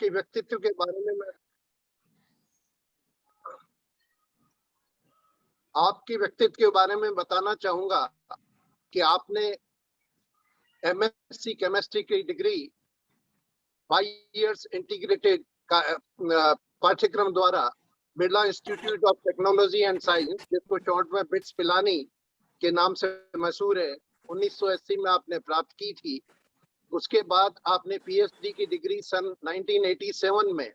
आपके व्यक्तित्व के बारे में मैं आपके व्यक्तित्व के बारे में बताना चाहूंगा कि आपने एमएससी केमिस्ट्री की डिग्री 5 इयर्स इंटीग्रेटेड पाठ्यक्रम द्वारा Birla institute of technology and science, जिसको शॉर्ट में बिट्स पिलानी के नाम से मशहूर है, 1980 में आपने प्राप्त की थी। उसके बाद आपने पीएचडी की डिग्री सन 1987 में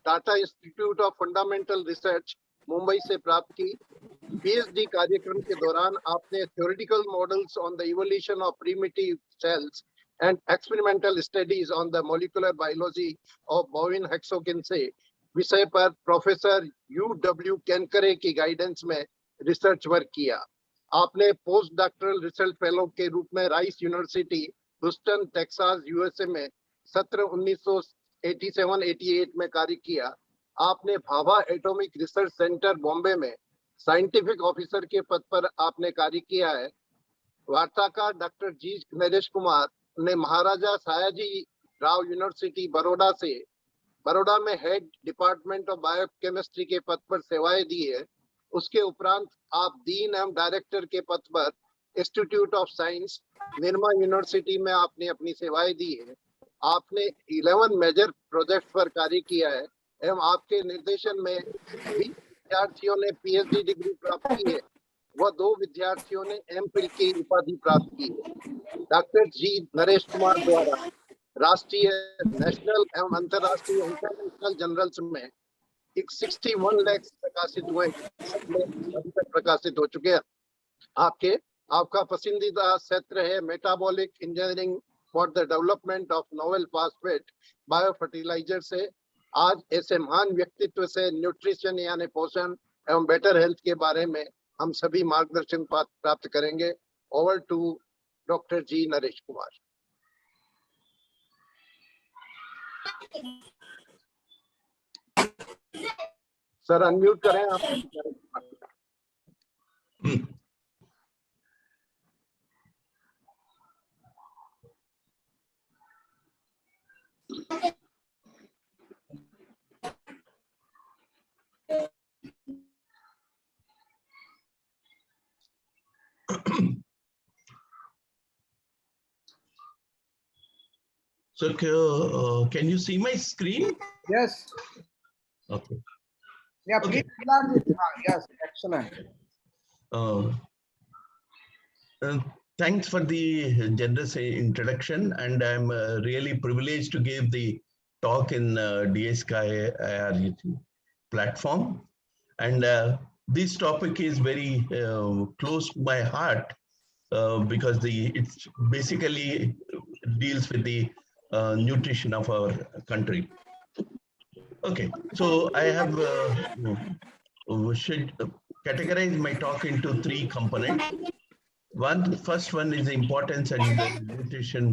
Tata institute of fundamental research Mumbai से प्राप्त की। पीएचडी कार्यक्रम के दौरान आपने theoretical models on the evolution of primitive cells and experimental studies on the molecular biology of bovine hexokinase विषय पर प्रोफेसर यूडब्ल्यू कैनकरे की गाइडेंस में रिसर्च वर्क किया। आपने पोस्ट डॉक्टरल रिसर्च फेलो के रूप में rice university Houston Texas USA में सत्र 1987-88 में कार्य किया। आपने Bhabha atomic research centre Bombay में साइंटिफिक ऑफिसर के पद पर आपने कार्य किया है। वार्ताकार डॉक्टर जी नरेश कुमार ने महाराजा सयाजी राव यूनिवर्सिटी बड़ौदा में हेड डिपार्टमेंट ऑफ बायोकेमिस्ट्री के पद पर सेवाएं दी है। उसके उपरांत आप डीन एवं डायरेक्टर के पद पर institute of science Nirma university में आपने अपनी सेवाएं दी है। आपने 11 मेजर प्रोजेक्ट पर कार्य किया है एवं आपके निर्देशन में 20 विद्यार्थियों ने पीएचडी डिग्री प्राप्त की है व 2 विद्यार्थियों ने एमफिल की उपाधि प्राप्त की है। डॉक्टर जी नरेश कुमार द्वारा राष्ट्रीय, नेशनल एवं अंतर्राष्ट्रीय इंटरनेशनल जर्नल्स में 61 लाख प्रकाशित हुए, अभी तक प्रकाशित हो चुके हैं। आपका पसंदीदा क्षेत्र है metabolic engineering for the development of novel phosphate bio fertiliser से। आज ऐसे महान व्यक्तित्व से न्यूट्रिशन यानी पोषण एवं बेटर हेल्थ के बारे में हम सभी मार्गदर्शन प्राप्त करेंगे। Over to doctor G Naresh Kumar. Sir unmute करें आप। So can you see my screen? Yes. Okay. Yeah, please. Okay. Yes, excellent. Thanks for the generous introduction, and I'm really privileged to give the talk in DSky IRUT platform. And this topic is very close to my heart because it's basically deals with the nutrition of our country. Okay, so I have should categorize my talk into 3 components. First one is the importance and the nutrition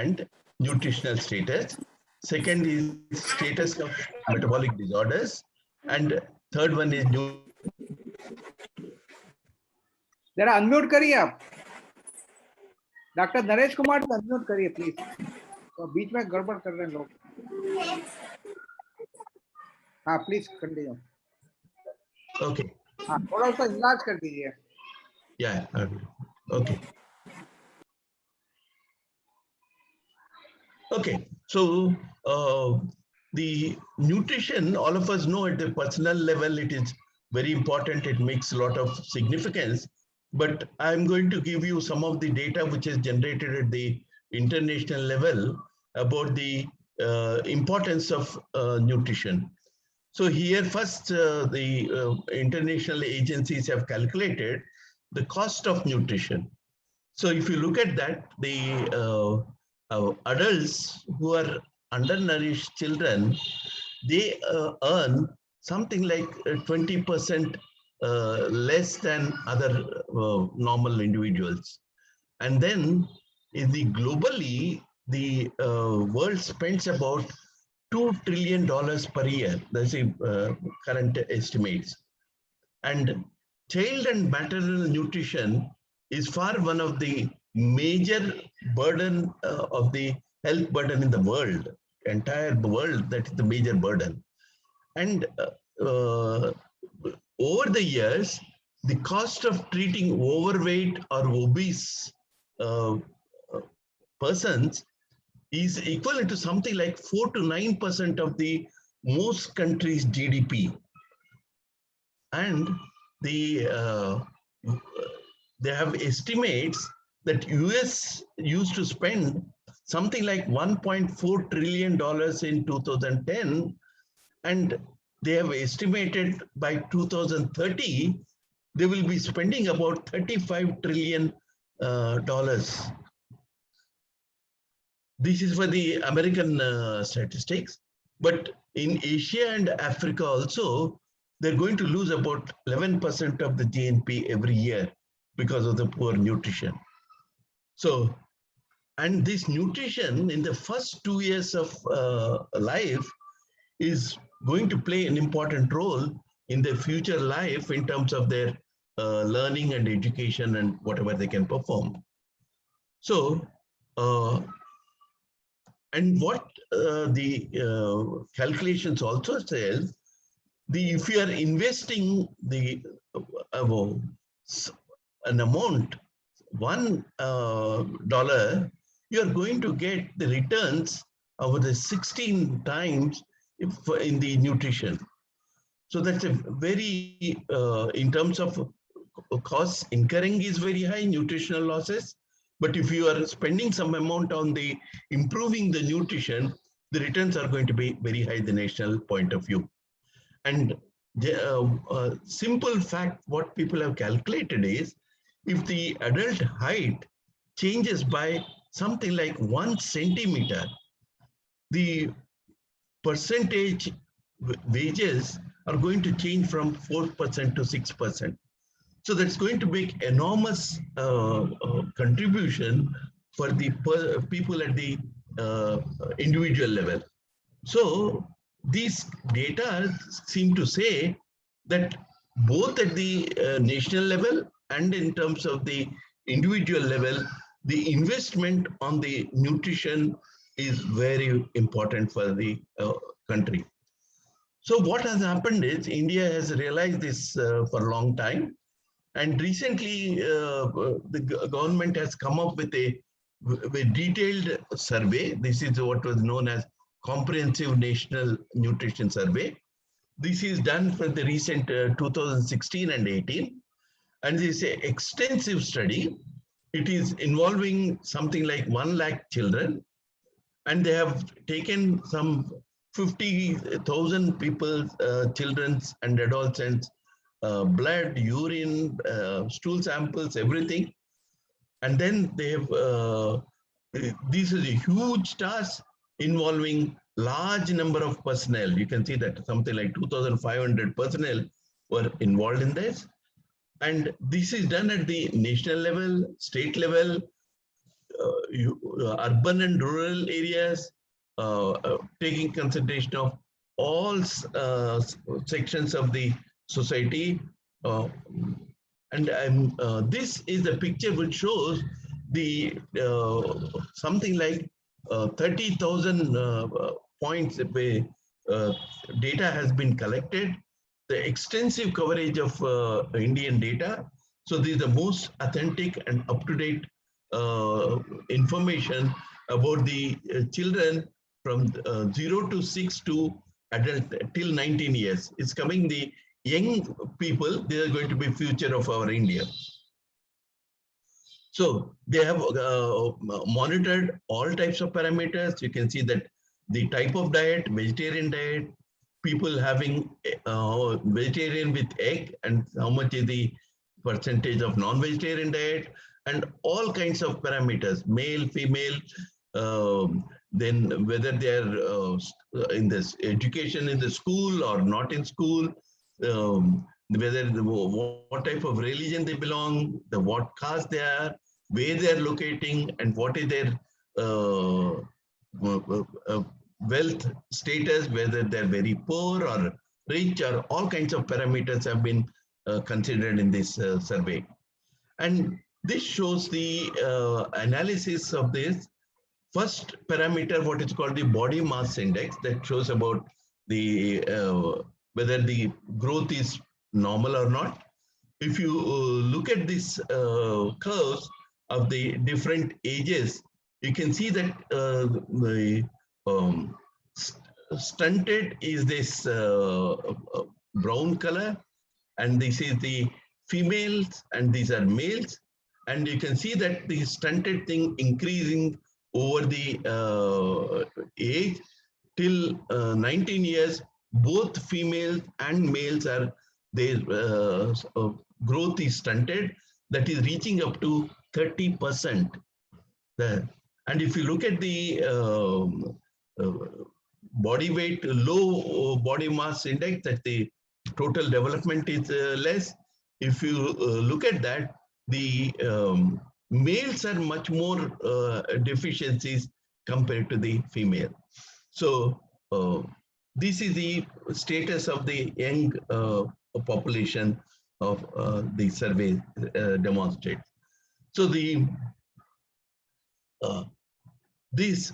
and nutritional status. Second is status of metabolic disorders, and third one is जरा unmute करिए आप doctor Naresh Kumar को unmute करिए please, तो बीच में गड़बड़ कर रहे हैं लोग। हाँ प्लीज कंटिन्यू। ओके, हाँ थोड़ा सा इलाज कर दीजिए। Yeah, okay. Okay, so the nutrition, all of us know at the personal level, it is very important. It makes a lot of significance. But I'm going to give you some of the data which is generated at the international level about the importance of nutrition. So here first, the international agencies have calculated the cost of nutrition. So if you look at that, the adults who are undernourished children, they earn something like 20% less than other normal individuals. And then globally, the world spends about $2 trillion per year. That's the current estimates. And child and maternal nutrition is far one of the major burden of the health burden in the world entire world, that is the major burden. And over the years, the cost of treating overweight or obese persons is equivalent to something like 4 to 9% of the most countries' GDP. And they have estimates that US used to spend something like $1.4 trillion in 2010, and they have estimated by 2030 they will be spending about $35 trillion. This is for the American statistics, but in Asia and Africa also, they're going to lose about 11% of the GNP every year because of the poor nutrition. So, and this nutrition in the first 2 years of life is going to play an important role in their future life in terms of their learning and education and whatever they can perform. So, and what the calculations also says, if you are investing an amount, $1, you are going to get the returns over the 16 times in the nutrition. So that's a very, in terms of costs incurring is very high, nutritional losses. But if you are spending some amount on the improving the nutrition, the returns are going to be very high, the national point of view. And the simple fact, what people have calculated is, if the adult height changes by something like 1 centimeter, the percentage wages are going to change from 4% to 6%. So that's going to make enormous contribution for the people at the individual level. So these data seem to say that both at the national level and in terms of the individual level, the investment on the nutrition is very important for the country. So what has happened is India has realized this for a long time. And recently, the government has come up with a detailed survey. This is what was known as Comprehensive National Nutrition Survey. This is done for the recent 2016 and 18. And this is an extensive study. It is involving something like 1 lakh children. And they have taken some 50,000 people, children and adolescents, blood, urine, stool samples, everything. And then they have, this is a huge task involving large number of personnel. You can see that something like 2,500 personnel were involved in this. And this is done at the national level, state level, urban and rural areas, taking consideration of all sections of the society. This is a picture which shows the something like 30,000 points data has been collected, the extensive coverage of Indian data. So this is the most authentic and up-to-date information about the children from 0 to 6 to adult till 19 years. It's coming the young people, they are going to be future of our India. So they have monitored all types of parameters. You can see that the type of diet, vegetarian diet, people having vegetarian with egg, and how much is the percentage of non-vegetarian diet, and all kinds of parameters, male, female, then whether they are in this education in the school or not in school, whether what type of religion they belong, what caste they are, where they are locating, and what is their wealth status, whether they're very poor or rich, or all kinds of parameters have been considered in this survey. And this shows the analysis of this. first parameter, what is called the body mass index, that shows about the whether the growth is normal or not. If you look at this curves of the different ages, you can see that the stunted is this brown color, and this is the females, and these are males. And you can see that the stunted thing increasing over the age till 19 years. Both females and males are, their growth is stunted, that is reaching up to 30%. And if you look at the body weight, low body mass index, that the total development is less. If you look at that, the males are much more deficiencies compared to the female. So this is the status of the young population of the survey demonstrates. So the this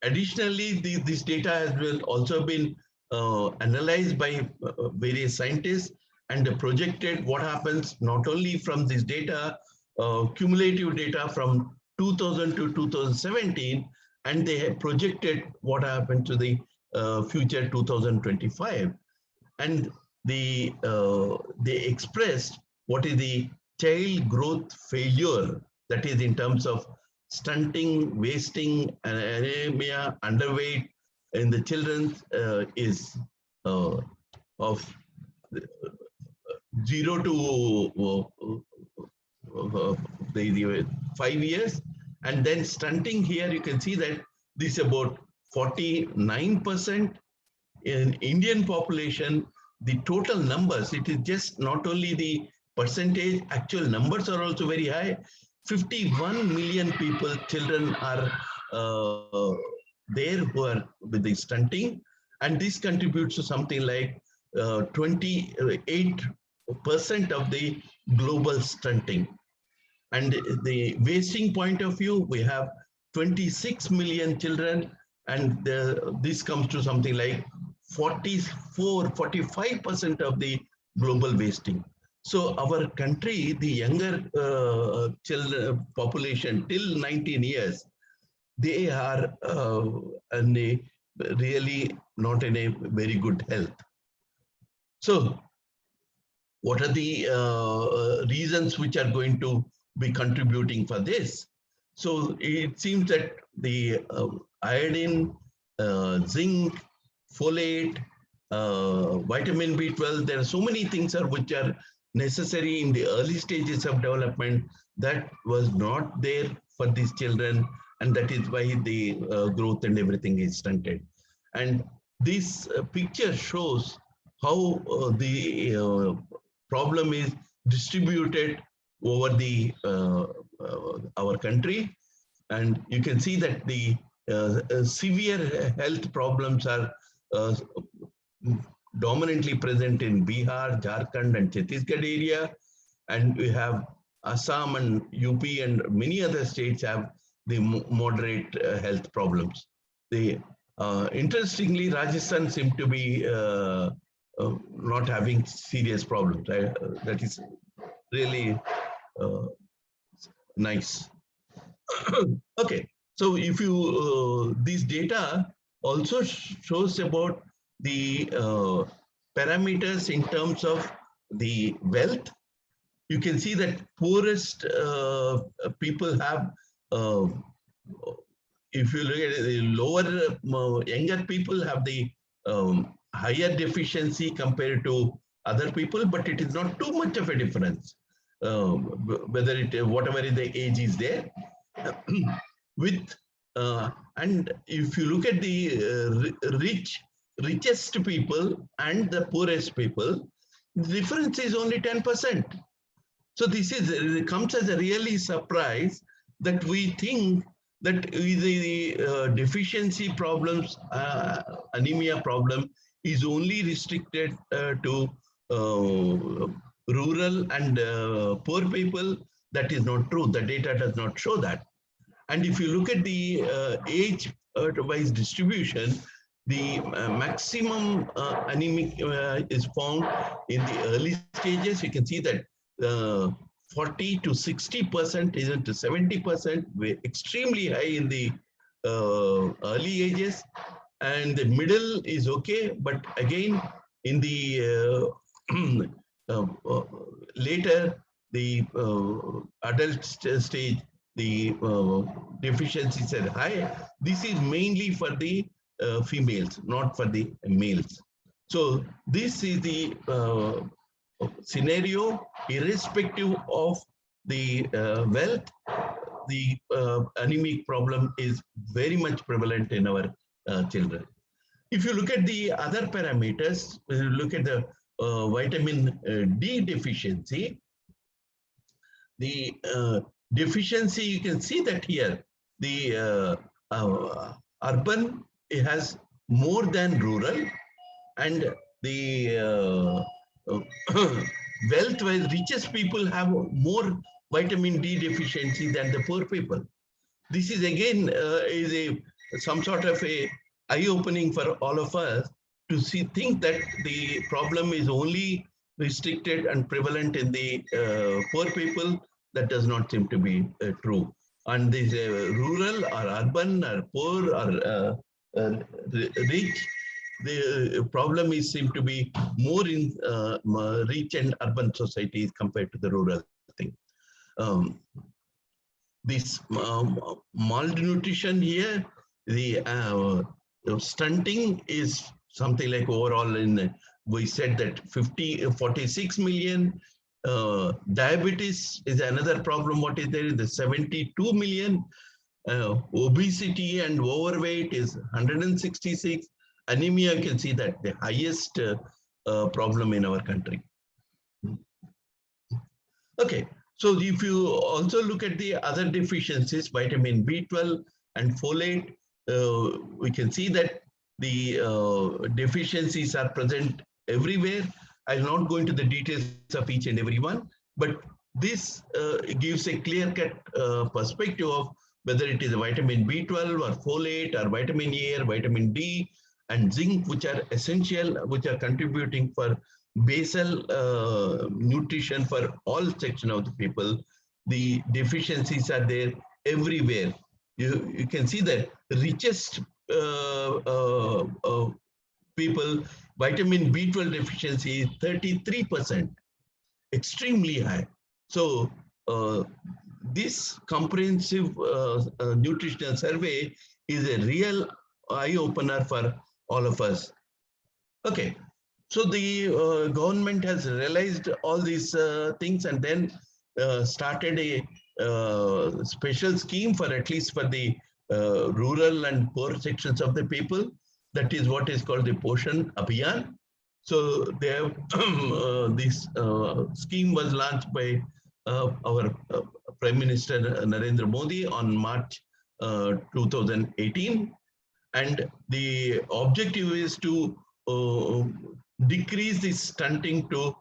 additionally, this data has also been analyzed by various scientists and projected what happens not only from this data, cumulative data from 2000 to 2017, and they have projected what happened to the future 2025. And they expressed what is the child growth failure, that is in terms of stunting, wasting, anemia, underweight in the children is of 0 to the 5 years. And then stunting, here you can see that this is about 49%. In Indian population, the total numbers, it is just not only the percentage, actual numbers are also very high. 51 million people, children are there who are with the stunting, and this contributes to something like 28% of the global stunting. And the wasting point of view, we have 26 million children, and this comes to something like 45% of the global wasting. So our country, the younger children population till 19 years, they are really not in a very good health. So what are the reasons which are going to be contributing for this? So it seems that the iodine, zinc, folate, vitamin B12, there are so many things which are necessary in the early stages of development that was not there for these children, and that is why the growth and everything is stunted. And this picture shows how the problem is distributed over the our country. And you can see that the severe health problems are dominantly present in Bihar, Jharkhand, and Chhattisgarh area. And we have Assam and UP and many other states have the moderate health problems. Interestingly, Rajasthan seemed to be not having serious problems. Right? That is really nice. Okay, so if you these data also shows about the parameters in terms of the wealth. You can see that poorest people have, if you look at the lower, younger people have the higher deficiency compared to other people, but it is not too much of a difference, whether it, whatever the age is there. With and if you look at the richest people and the poorest people, the difference is only 10%. So this is, it comes as a really surprise that we think that the deficiency problems, anemia problem is only restricted to rural and poor people. That is not true. The data does not show that. And if you look at the age-wise distribution, the maximum anemic is found in the early stages. You can see that 40 to 60%, even to 70%, extremely high in the early ages, and the middle is okay, but again in the later the adult stage, the deficiencies are high. This is mainly for the females, not for the males. So this is the scenario, irrespective of the wealth. The anemic problem is very much prevalent in our children. If you look at the other parameters, look at the vitamin D deficiency, the deficiency, you can see that here, the urban has more than rural, and the wealth-wise richest people have more vitamin D deficiency than the poor people. This is again is some sort of a eye-opening for all of us to think that the problem is only restricted and prevalent in the poor people. That does not seem to be true. And this rural or urban or poor or rich, the problem is seem to be more in rich and urban societies compared to the rural thing. This malnutrition here, the stunting is something like overall in, we said that 46 million. Diabetes is another problem. What is there is the 72 million. Obesity and overweight is 166. Anemia, you can see that the highest problem in our country. Okay, so if you also look at the other deficiencies, vitamin B12 and folate, we can see that the deficiencies are present everywhere. I'll not go into the details of each and every one, but this gives a clear-cut perspective of whether it is a vitamin B12 or folate or vitamin A or vitamin D and zinc, which are essential, which are contributing for basal nutrition for all sections of the people. The deficiencies are there everywhere. You can see that the richest people, vitamin B12 deficiency is 33%, extremely high. So this comprehensive nutritional survey is a real eye-opener for all of us. Okay, so the government has realized all these things and then started a special scheme for at least for the rural and poor sections of the people. That is what is called the Poshan Abhiyan. So they have this scheme was launched by our Prime Minister Narendra Modi on March 2018. And the objective is to decrease this stunting to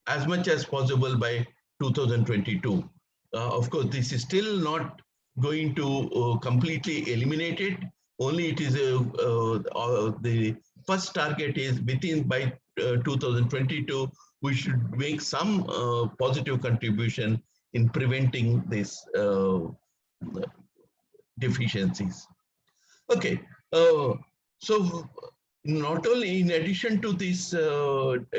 as much as possible by 2022. Of course, this is still not going to completely eliminate it. Only it is the first target is by 2022, we should make some positive contribution in preventing these deficiencies. Okay, so not only in addition to these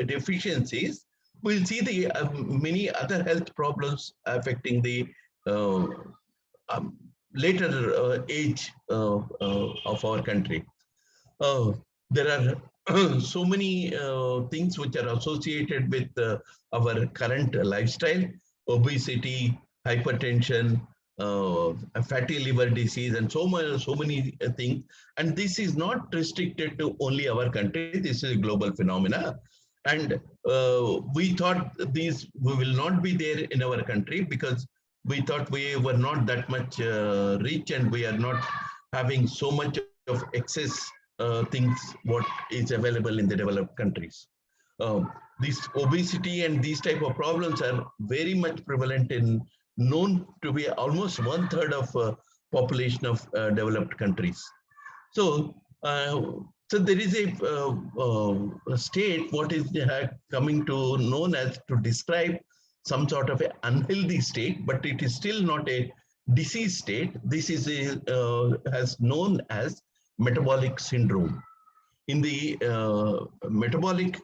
deficiencies, we'll see the many other health problems affecting the later age of our country. There are so many things which are associated with our current lifestyle: obesity, hypertension, fatty liver disease, and so many things. And this is not restricted to only our country. This is a global phenomena. And we thought these will not be there in our country because we thought we were not that much rich and we are not having so much of excess things what is available in the developed countries. This obesity and these type of problems are very much prevalent in known to be almost 1/3 of population of developed countries. So, so there is a state what is coming to known as to describe some sort of an unhealthy state, but it is still not a disease state. This is as known as metabolic syndrome. In the metabolic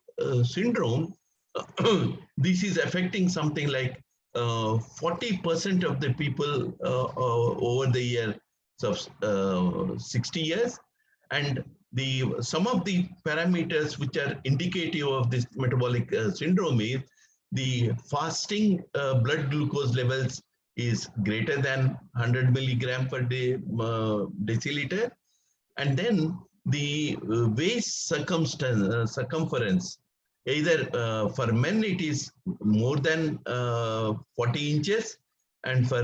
syndrome, this is affecting something like 40% of the people over the year of 60 years, and some of the parameters which are indicative of this metabolic syndrome is the fasting blood glucose levels is greater than 100 milligram per day deciliter, and then the waist circumference, either for men it is more than 40 inches, and for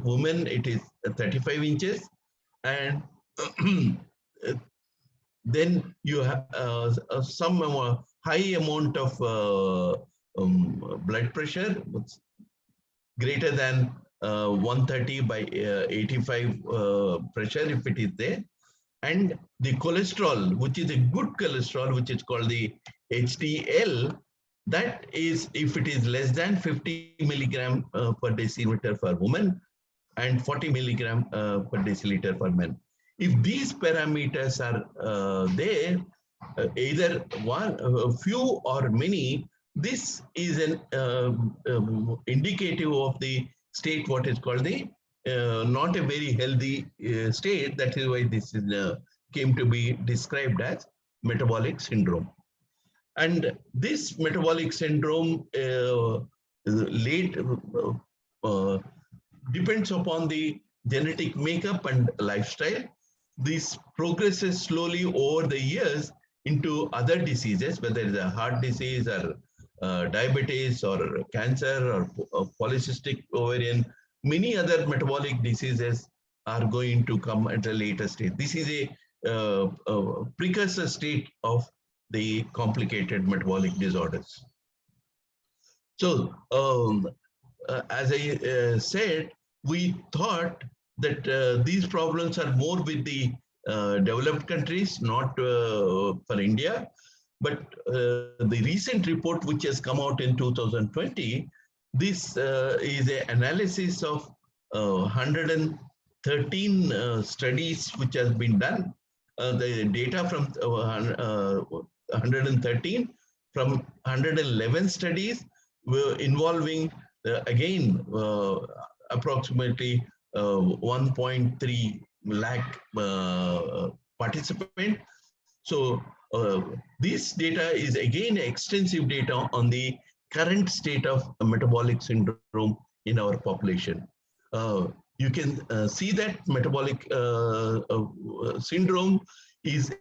women it is 35 inches, and then you have some high amount of blood pressure greater than 130 by 85 pressure if it is there, and the cholesterol, which is a good cholesterol, which is called the HDL, that is if it is less than 50 milligram per deciliter for women and 40 milligram per deciliter for men. If these parameters are there, either one, few or many, this is an indicative of the state what is called the not a very healthy state. That is why this is came to be described as metabolic syndrome. And this metabolic syndrome depends upon the genetic makeup and lifestyle. This progresses slowly over the years into other diseases, whether it's a heart disease or diabetes or cancer or polycystic ovarian. Many other metabolic diseases are going to come at a later stage. This is a precursor state of the complicated metabolic disorders. So, as I said, we thought that these problems are more with the developed countries, not for India. But the recent report which has come out in 2020, this is an analysis of 113 studies which has been done. The data from 113 from 111 studies were involving again approximately 1.3 lakh participants. So this data is again extensive data on the current state of metabolic syndrome in our population. You can see that metabolic syndrome is